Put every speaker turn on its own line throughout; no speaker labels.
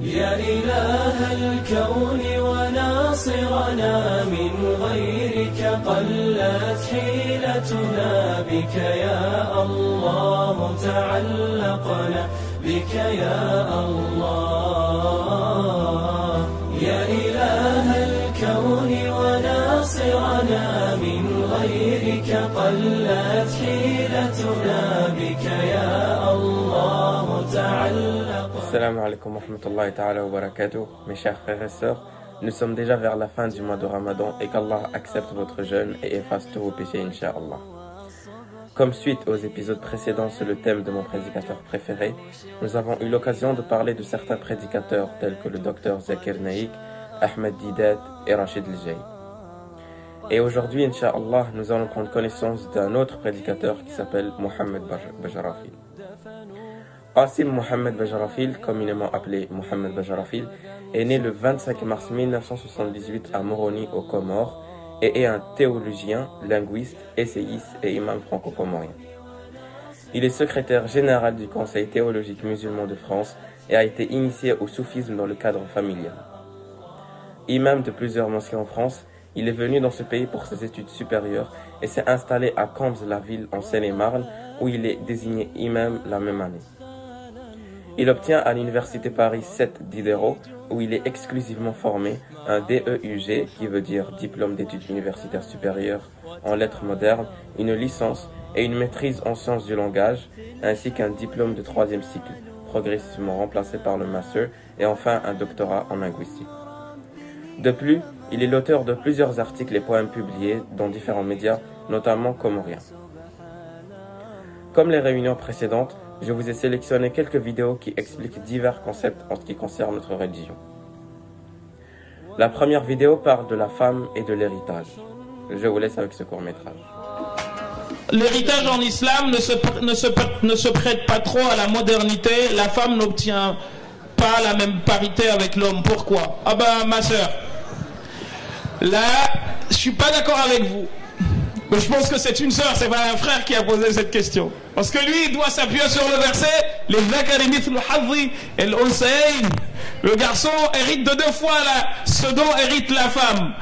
يا إله الكون وناصرنا من غيرك قلت حيلتنا بك يا الله تعلقنا بك يا الله يا إله الكون وناصرنا من غيرك قلت حيلتنا بك يا الله تعلقنا.
Assalamu alaikum wa rahmatullahi ta'ala wa barakatuh. Mes chers frères et sœurs, nous sommes déjà vers la fin du mois de Ramadan et qu'Allah accepte votre jeûne et efface tous vos péchés, Inch'Allah. Comme suite aux épisodes précédents sur le thème de mon prédicateur préféré, nous avons eu l'occasion de parler de certains prédicateurs tels que le docteur Zakir Naik, Ahmed Didat et Rachid El-Jay. Et aujourd'hui, Inch'Allah, nous allons prendre connaissance d'un autre prédicateur qui s'appelle Mohamed Bajarafil. Qasim Mohamed Bajarafil, communément appelé Mohamed Bajarafil, est né le 25 mars 1978 à Moroni, aux Comores, et est un théologien, linguiste, essayiste et imam franco-comorien. Il est secrétaire général du Conseil théologique musulman de France et a été initié au soufisme dans le cadre familial. Imam de plusieurs mosquées en France, il est venu dans ce pays pour ses études supérieures et s'est installé à Camps-la-Ville en Seine-et-Marne où il est désigné imam la même année. Il obtient à l'université Paris 7 Diderot, où il est exclusivement formé, un DEUG, qui veut dire diplôme d'études universitaires supérieures en lettres modernes, une licence et une maîtrise en sciences du langage, ainsi qu'un diplôme de 3e cycle, progressivement remplacé par le master, et enfin un doctorat en linguistique. De plus, il est l'auteur de plusieurs articles et poèmes publiés dans différents médias, notamment comoriens. Comme les réunions précédentes, je vous ai sélectionné quelques vidéos qui expliquent divers concepts en ce qui concerne notre religion. La première vidéo parle de la femme et de l'héritage. Je vous laisse avec ce court-métrage.
L'héritage en islam ne se prête pas trop à la modernité. La femme n'obtient pas la même parité avec l'homme. Pourquoi? Ah ben ma soeur, là je suis pas d'accord avec vous. Mais je pense que c'est une sœur, c'est pas un frère qui a posé cette question. Parce que lui, il doit s'appuyer sur le verset les Zakari mithlu hadhi al-unsayayn. Le garçon hérite de 2 fois ce dont hérite la femme.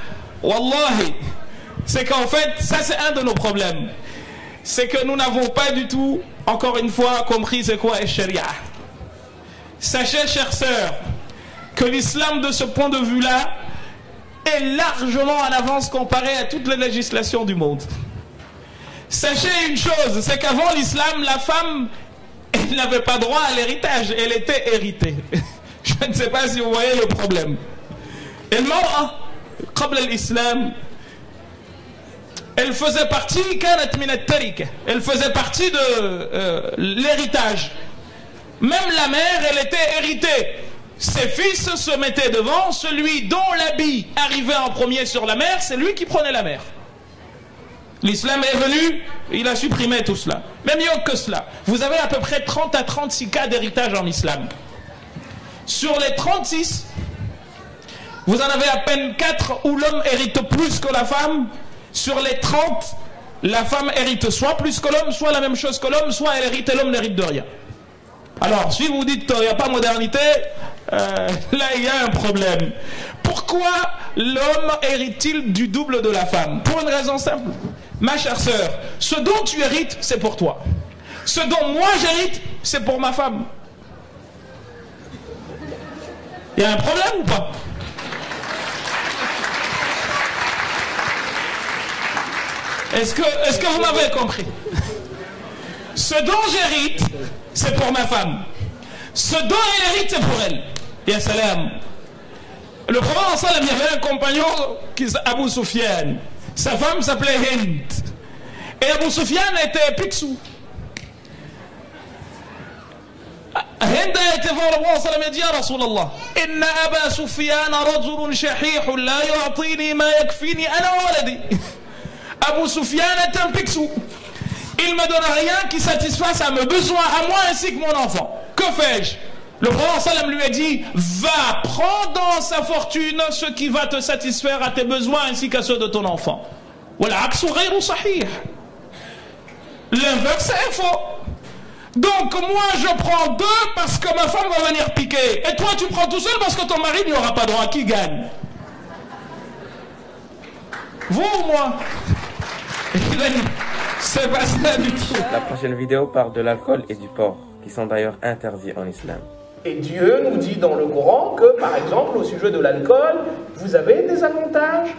Wallahi. C'est qu'en fait, ça c'est un de nos problèmes. C'est que nous n'avons pas du tout, encore une fois, compris c'est quoi la sharia. Sachez, chères sœurs, que l'islam de ce point de vue-là est largement en avance comparé à toutes les législations du monde. Sachez une chose, c'est qu'avant l'islam, la femme, elle n'avait pas droit à l'héritage, elle était héritée. Je ne sais pas si vous voyez le problème. Elle faisait partie, elle faisait partie de l'héritage. Même la mère, elle était héritée. Ses fils se mettaient devant, celui dont l'habit arrivait en premier sur la mère, c'est lui qui prenait la mère. L'islam est venu, il a supprimé tout cela. Mais mieux que cela, vous avez à peu près 30 à 36 cas d'héritage en islam. Sur les 36, vous en avez à peine 4 où l'homme hérite plus que la femme. Sur les 30, la femme hérite soit plus que l'homme, soit la même chose que l'homme, soit elle hérite et l'homme n'hérite de rien. Alors, si vous dites qu'il n'y a pas modernité, là il y a un problème. Pourquoi l'homme hérite-t-il du double de la femme? Pour une raison simple. Ma chère sœur, ce dont tu hérites, c'est pour toi. Ce dont moi j'hérite, c'est pour ma femme. Il y a un problème ou pas? Est-ce que vous m'avez compris? Ce dont j'hérite, c'est pour ma femme. Ce dont elle hérite, c'est pour elle. Ya salam. Le prophète sallam, il y avait un compagnon qui s'appelait Abu Sufyan. Sa femme s'appelait Hind. Et Abu Sufyan était Picsou. Hind a été voir le prophète sallam et dit Ya Rasulallah, Inna Aba Sufyan rajulun shahihun la yu'atini ma yakfini ana waladi. Abu Sufyan est un Picsou. Il ne me donne rien qui satisfasse à mes besoins, à moi ainsi que mon enfant. Que fais-je? Le prophète sallam lui a dit, va, prends dans sa fortune ce qui va te satisfaire à tes besoins ainsi qu'à ceux de ton enfant. L'inverse est faux. Donc moi je prends 2 parce que ma femme va venir piquer. Et toi tu prends tout seul parce que ton mari n'y aura pas droit. Qui gagne? Vous ou moi? C'est pas ça du tout.
La prochaine vidéo parle de l'alcool et du porc, qui sont d'ailleurs interdits en islam.
Et Dieu nous dit dans le Coran que, par exemple, au sujet de l'alcool, vous avez des avantages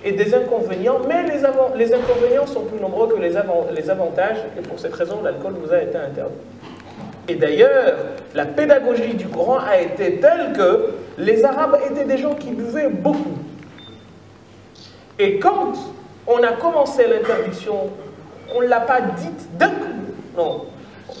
et des inconvénients, mais les inconvénients sont plus nombreux que les avantages, et pour cette raison, l'alcool vous a été interdit. Et d'ailleurs, la pédagogie du Coran a été telle que les Arabes étaient des gens qui buvaient beaucoup. Et quand on a commencé l'interdiction, on ne l'a pas dite d'un coup. Non,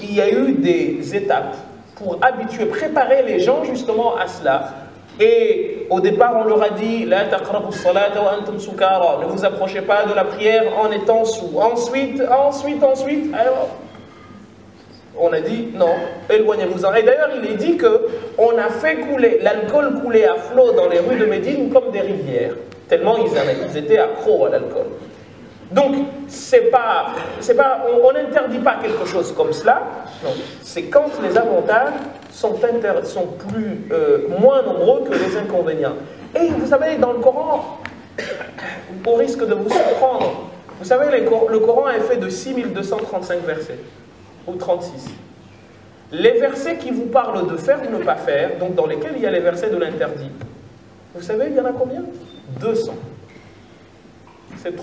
il y a eu des étapes pour habituer, préparer les gens justement à cela. Et au départ, on leur a dit « La taqrabu as-salata wa antum sukara » ne vous approchez pas de la prière en étant sous. Ensuite, alors, on a dit « Non, éloignez-vous-en ». Et d'ailleurs, il est dit qu'on a fait couler, l'alcool coulait à flot dans les rues de Médine comme des rivières, tellement ils étaient accros à l'alcool. Donc, on n'interdit pas quelque chose comme cela, c'est quand les avantages sont moins nombreux que les inconvénients. Et vous savez, dans le Coran, au risque de vous surprendre, vous savez, le Coran est fait de 6235 versets, ou 36. Les versets qui vous parlent de faire ou ne pas faire, donc dans lesquels il y a les versets de l'interdit, vous savez, il y en a combien? 200. C'est 3%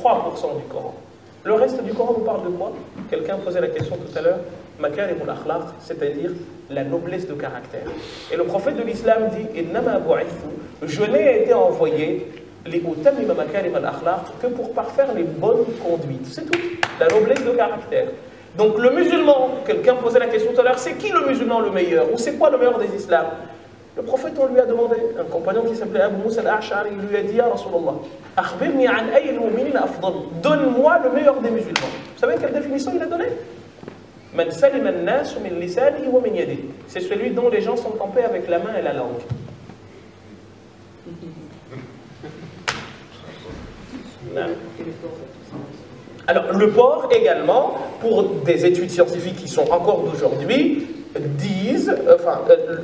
du Coran. Le reste du Coran vous parle de quoi? Quelqu'un posait la question tout à l'heure, makarim al-akhlaq, c'est-à-dire la noblesse de caractère. Et le prophète de l'islam dit, innama bu'ithu, je n'ai été envoyé que pour parfaire les bonnes conduites. C'est tout, la noblesse de caractère. Donc le musulman, quelqu'un posait la question tout à l'heure, c'est qui le musulman le meilleur? Ou c'est quoi le meilleur des islams? Le prophète, on lui a demandé, un compagnon qui s'appelait Abu Musa al-Ash'ari, il lui a dit, Ya Rasulallah, akhbirni an ayy al-mu'minin afdal, donne-moi le meilleur des musulmans. Vous savez quelle définition il a donnée? Man salima an-nas min lisanihi wa min yadihi. C'est celui dont les gens sont en paix avec la main et la langue. Alors, le porc également, pour des études scientifiques qui sont encore d'aujourd'hui,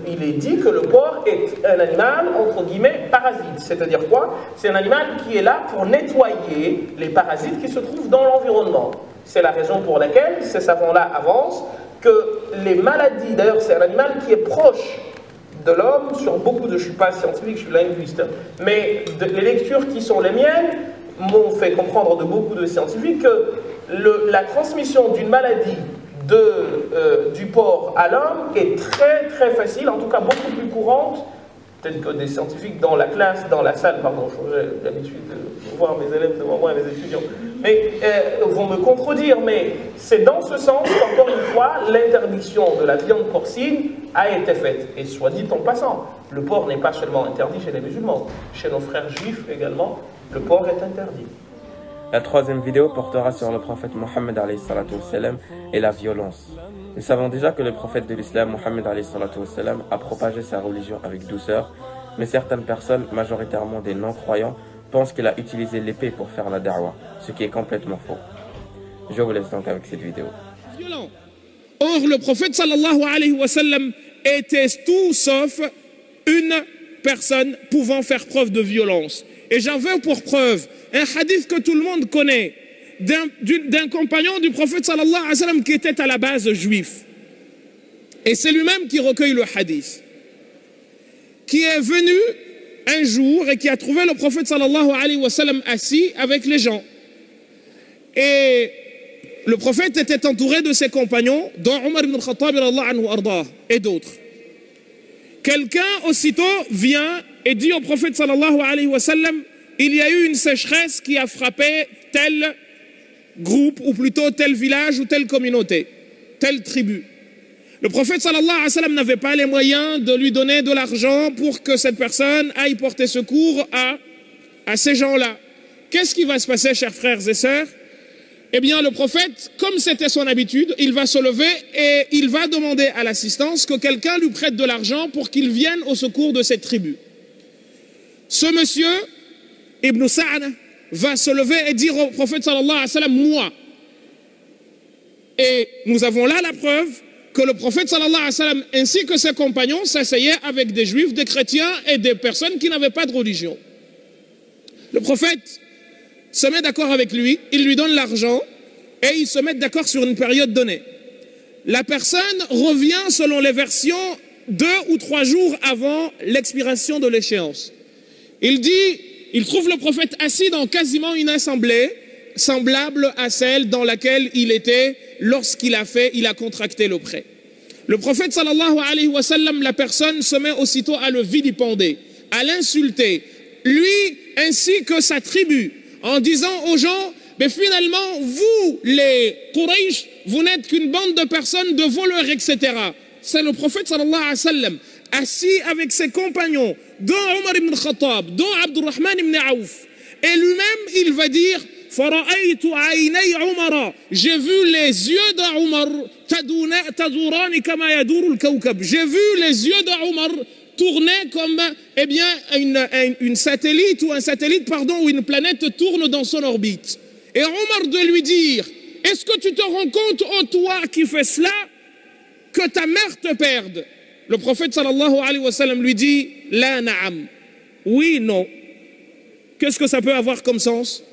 il est dit que le porc est un animal, entre guillemets, parasite. C'est-à-dire quoi? C'est un animal qui est là pour nettoyer les parasites qui se trouvent dans l'environnement. C'est la raison pour laquelle ces savants-là avancent que les maladies, d'ailleurs c'est un animal qui est proche de l'homme sur beaucoup de... Je ne suis pas scientifique, je suis linguiste, mais les lectures qui sont les miennes m'ont fait comprendre de beaucoup de scientifiques que la transmission d'une maladie du porc à l'homme est très très facile, en tout cas beaucoup plus courante, peut-être que des scientifiques dans la classe, dans la salle, pardon, j'ai l'habitude de voir mes élèves devant moi et mes étudiants, mais vont me contredire, mais c'est dans ce sens qu'encore une fois, l'interdiction de la viande porcine a été faite. Et soit dit en passant, le porc n'est pas seulement interdit chez les musulmans, chez nos frères juifs également, le porc est interdit.
La troisième vidéo portera sur le prophète Mohammed et la violence. Nous savons déjà que le prophète de l'islam, Mohammed a propagé sa religion avec douceur, mais certaines personnes, majoritairement des non-croyants, pensent qu'il a utilisé l'épée pour faire la da'wah, ce qui est complètement faux. Je vous laisse donc avec cette vidéo.
Violent. Or, le prophète sallallahu alayhi wa sallam était tout sauf une personne pouvant faire preuve de violence. Et j'en veux pour preuve un hadith que tout le monde connaît d'un compagnon du prophète sallallahu alayhi wa sallam qui était à la base juif. Et c'est lui-même qui recueille le hadith. Qui est venu un jour et qui a trouvé le prophète sallallahu alayhi wa sallam assis avec les gens. Et le prophète était entouré de ses compagnons, dont Omar ibn al-Khattab et d'autres. Quelqu'un aussitôt vient et dit au prophète sallallahu alayhi wa sallam, il y a eu une sécheresse qui a frappé tel groupe, ou plutôt tel village ou telle communauté, telle tribu. Le prophète sallallahu alayhi wa sallam n'avait pas les moyens de lui donner de l'argent pour que cette personne aille porter secours à ces gens-là. Qu'est-ce qui va se passer, chers frères et sœurs? Eh bien, le prophète, comme c'était son habitude, il va se lever et il va demander à l'assistance que quelqu'un lui prête de l'argent pour qu'il vienne au secours de cette tribu. Ce monsieur, Ibn Sa'd, va se lever et dire au prophète sallallahu alayhi wa sallam, moi. Et nous avons là la preuve que le prophète sallallahu alayhi wa sallam ainsi que ses compagnons s'asseyaient avec des juifs, des chrétiens et des personnes qui n'avaient pas de religion. Le prophète se met d'accord avec lui, il lui donne l'argent et ils se mettent d'accord sur une période donnée. La personne revient selon les versions 2 ou 3 jours avant l'expiration de l'échéance. Il trouve le prophète assis dans quasiment une assemblée semblable à celle dans laquelle il était lorsqu'il a contracté le prêt. Le prophète sallallahu alayhi wa sallam, la personne se met aussitôt à le vilipender, à l'insulter, lui ainsi que sa tribu, en disant aux gens, mais finalement, vous, les Quraysh, vous n'êtes qu'une bande de personnes, de voleurs, etc. C'est le prophète sallallahu alayhi wa sallam, assis avec ses compagnons, dont Omar ibn Khattab, dont Abdurrahman ibn Aouf. Et lui-même, il va dire, j'ai vu les yeux d'Omar, j'ai vu les yeux d'Omar tourner comme une satellite ou un satellite, pardon, ou une planète tourne dans son orbite. Et Omar de lui dire, est-ce que tu te rends compte, ô toi qui fais cela, que ta mère te perde? Le prophète sallallahu alayhi wa sallam lui dit, la na'am. Oui, non. Qu'est-ce que ça peut avoir comme sens?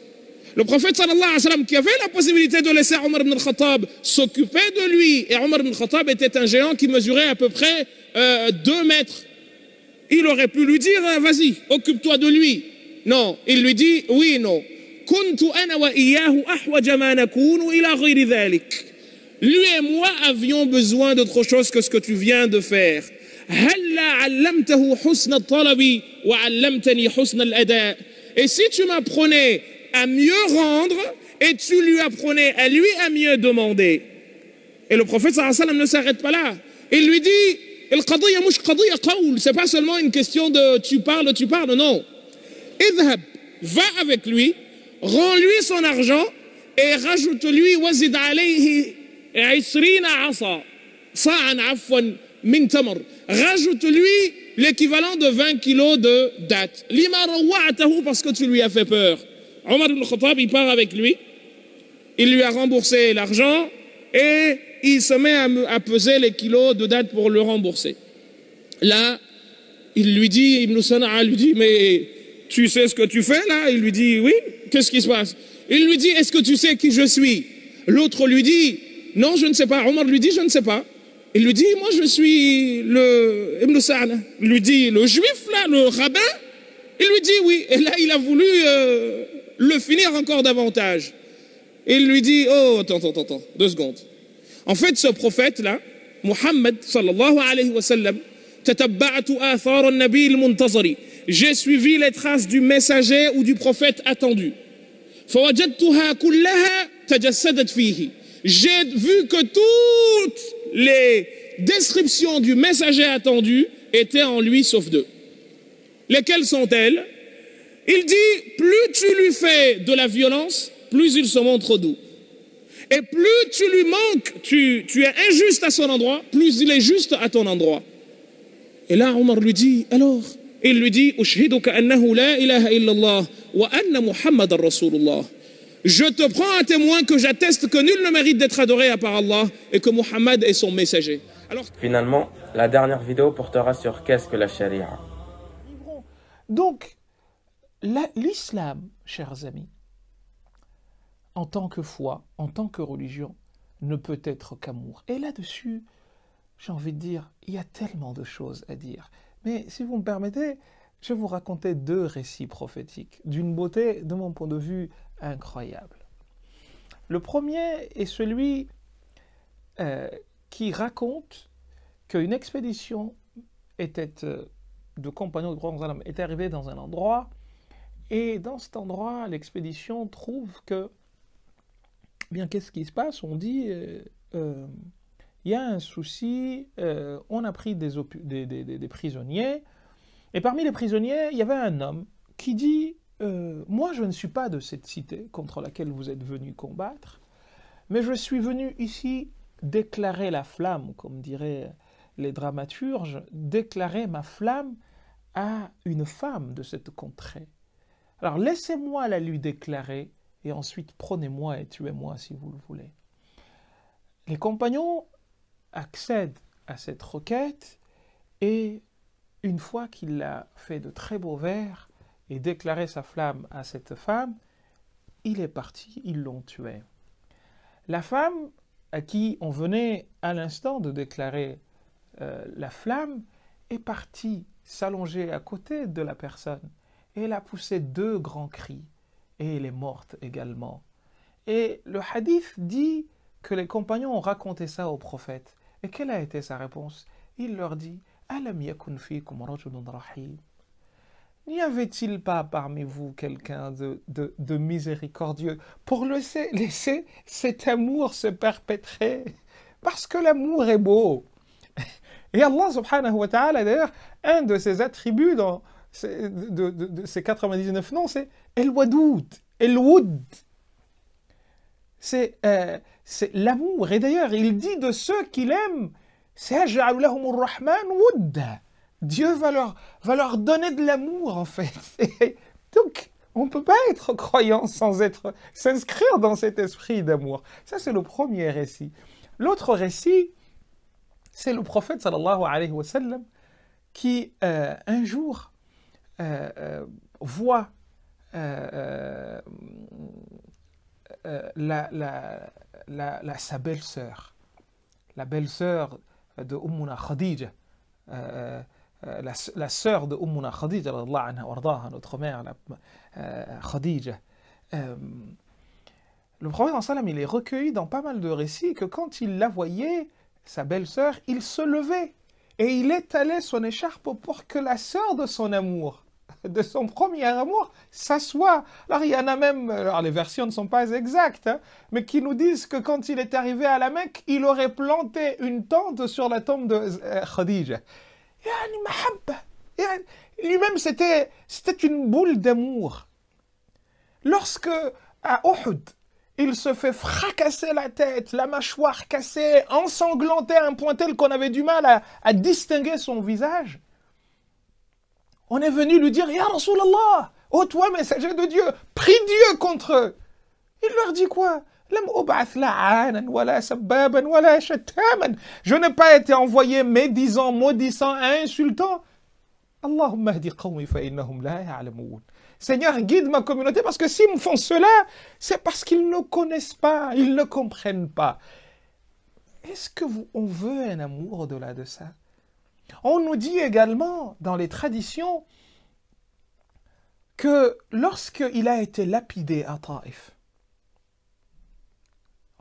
Le prophète sallallahu alayhi wa sallam, qui avait la possibilité de laisser Omar ibn Khattab s'occuper de lui, et Omar ibn Khattab était un géant qui mesurait à peu près 2 mètres. Il aurait pu lui dire, vas-y, occupe-toi de lui. Non, il lui dit, oui, non. Lui et moi avions besoin d'autre chose que ce que tu viens de faire. Et si tu m'apprenais à mieux rendre et tu lui apprenais à lui à mieux demander. Et le prophète sallallahu alayhi wa sallam ne s'arrête pas là. Il lui dit, c'est pas seulement une question de tu parles, non. Idhab, va avec lui, rends-lui son argent et rajoute-lui wazid alayhi 20 asa sa'an afwan min tamr. Rajoute-lui l'équivalent de 20 kilos de dattes. Lima rawa'atahu, parce que tu lui as fait peur. Omar ibn Khattab, il part avec lui, il lui a remboursé l'argent et il se met à peser les kilos de dattes pour le rembourser. Là, il lui dit, Ibn Sana'a lui dit, mais tu sais ce que tu fais là? Il lui dit, oui, qu'est-ce qui se passe? Il lui dit, est-ce que tu sais qui je suis? L'autre lui dit, non, je ne sais pas. Omar lui dit, je ne sais pas. Il lui dit, moi je suis le Ibn Sa'na. Il lui dit, le juif là, le rabbin? Il lui dit oui. Et là, il a voulu le finir encore davantage. Il lui dit, oh, attends, 2 secondes. En fait, ce prophète-là, Muhammad sallallahu alayhi wa sallam, j'ai suivi les traces du messager ou du prophète attendu. J'ai vu que toutes les descriptions du messager attendu étaient en lui sauf 2. Lesquelles sont-elles? Il dit, plus tu lui fais de la violence, plus il se montre doux. Et plus tu lui manques, tu es injuste à son endroit, plus il est juste à ton endroit. Et là, Omar lui dit, alors, il lui dit, Ushhiduka annahu la ilaha illallah wa anna Muhammadan Rasulullah. Je te prends un témoin que j'atteste que nul ne mérite d'être adoré à part Allah et que Muhammad est son messager. Alors,
finalement, la dernière vidéo portera sur qu'est-ce que la charia.
Donc, l'islam, chers amis, en tant que foi, en tant que religion, ne peut être qu'amour. Et là-dessus, j'ai envie de dire, il y a tellement de choses à dire. Mais si vous me permettez, je vais vous raconter 2 récits prophétiques, d'une beauté, de mon point de vue, incroyable. Le premier est celui qui raconte qu'une expédition de compagnons de prophète est arrivée dans un endroit, et dans cet endroit, l'expédition trouve que, bien, qu'est-ce qui se passe? On dit, il y a un souci, on a pris des prisonniers, et parmi les prisonniers, il y avait un homme qui dit, moi je ne suis pas de cette cité contre laquelle vous êtes venus combattre, mais je suis venu ici déclarer la flamme, comme diraient les dramaturges, déclarer ma flamme à une femme de cette contrée. Alors laissez-moi la lui déclarer, et ensuite prenez-moi et tuez-moi si vous le voulez. Les compagnons accède à cette requête et une fois qu'il a fait de très beaux vers et déclaré sa flamme à cette femme, il est parti, ils l'ont tué. La femme à qui on venait à l'instant de déclarer la flamme est partie s'allonger à côté de la personne et elle a poussé 2 grands cris et elle est morte également. Et le hadith dit que les compagnons ont raconté ça au prophète. Et quelle a été sa réponse? Il leur dit « Alam yakun fikum rajulun rahim » N'y avait-il pas parmi vous quelqu'un de miséricordieux pour laisser cet amour se perpétrer? Parce que l'amour est beau. Et Allah subhanahu wa ta'ala, d'ailleurs, un de ses attributs de ses 99 noms, c'est El-Wadoud, El-Woud. C'est l'amour. Et d'ailleurs, il dit de ceux qu'il aime, Sayaj'alu lahumur rahman wudda. Dieu va leur donner de l'amour, en fait. Et donc, on ne peut pas être croyant sans s'inscrire dans cet esprit d'amour. Ça, c'est le premier récit. L'autre récit, c'est le prophète, sallallahu alayhi wa sallam, qui, un jour, voit sa belle-sœur, la belle-sœur de Ummuna Khadija, la sœur de Ummuna Khadija, notre mère, Khadija. Le prophète sallam, il est recueilli dans pas mal de récits que quand il la voyait, sa belle-sœur, il se levait et il étalait son écharpe pour que la sœur de son amour, de son premier amour, s'assoit. Alors il y en a même, alors les versions ne sont pas exactes, hein, mais qui nous disent que quand il est arrivé à la Mecque, il aurait planté une tente sur la tombe de Khadija. Lui-même, c'était une boule d'amour. Lorsque, à Uhud, il se fait fracasser la tête, la mâchoire cassée, ensanglanté à un point tel qu'on avait du mal à distinguer son visage, on est venu lui dire « Ya Rasulallah, ô toi, messager de Dieu, prie Dieu contre eux !» Il leur dit quoi? « Je n'ai pas été envoyé médisant, maudissant, insultant. Allahumma hdi qawmi fa innahum la ya'lamoun. Seigneur, guide ma communauté, parce que s'ils me font cela, c'est parce qu'ils ne connaissent pas, ils ne comprennent pas. » Est-ce qu'on veut un amour au-delà de ça? On nous dit également, dans les traditions, que lorsqu'il a été lapidé à Taïf,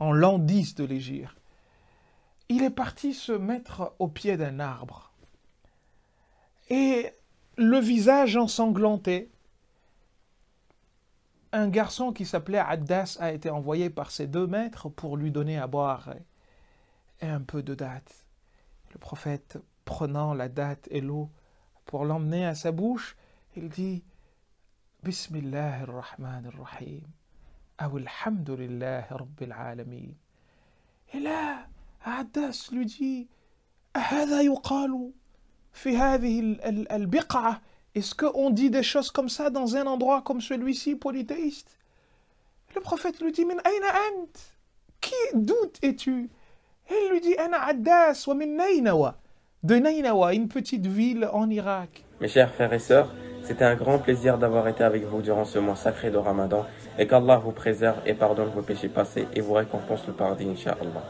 en l'an 10 de l'Hégire, il est parti se mettre au pied d'un arbre. Et le visage ensanglanté, un garçon qui s'appelait Addas a été envoyé par ses 2 maîtres pour lui donner à boire et un peu de date. Le prophète, prenant la date et l'eau pour l'emmener à sa bouche, il dit « Bismillahirrahmanirrahim, Alhamdulillahi Rabbil Alamin » Et là, Addas lui dit « Ahadha yuqalu fi hadhihi al-biq'a » Est-ce qu'on dit des choses comme ça dans un endroit comme celui-ci, polythéiste? Le prophète lui dit « Min ayna ant » D'où es-tu? Et il lui dit « Ana Addas wa min Nainawa » de Nainawa, une petite ville en Irak.
Mes chers frères et sœurs, c'était un grand plaisir d'avoir été avec vous durant ce mois sacré de Ramadan et qu'Allah vous préserve et pardonne vos péchés passés et vous récompense le paradis, Inch'Allah.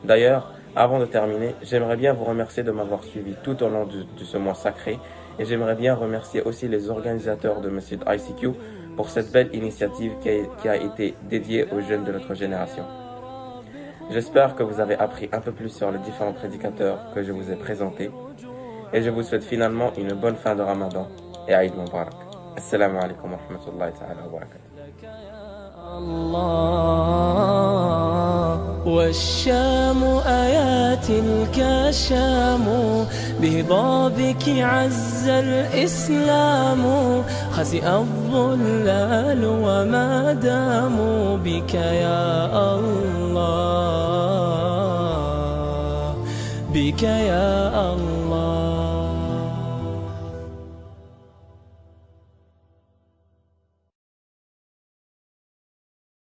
D'ailleurs, avant de terminer, j'aimerais bien vous remercier de m'avoir suivi tout au long de ce mois sacré et j'aimerais bien remercier aussi les organisateurs de Masjid ICQ pour cette belle initiative qui a été dédiée aux jeunes de notre génération. J'espère que vous avez appris un peu plus sur les différents prédicateurs que je vous ai présentés et je vous souhaite finalement une bonne fin de Ramadan et Aïd Mubarak. Assalamu alaikum wa rahmatullahi ta'ala wa barakatuh.
والشام آيات الكشام بهضابك عز الإسلام خسئ الظلال وما داموا بك يا الله بك يا الله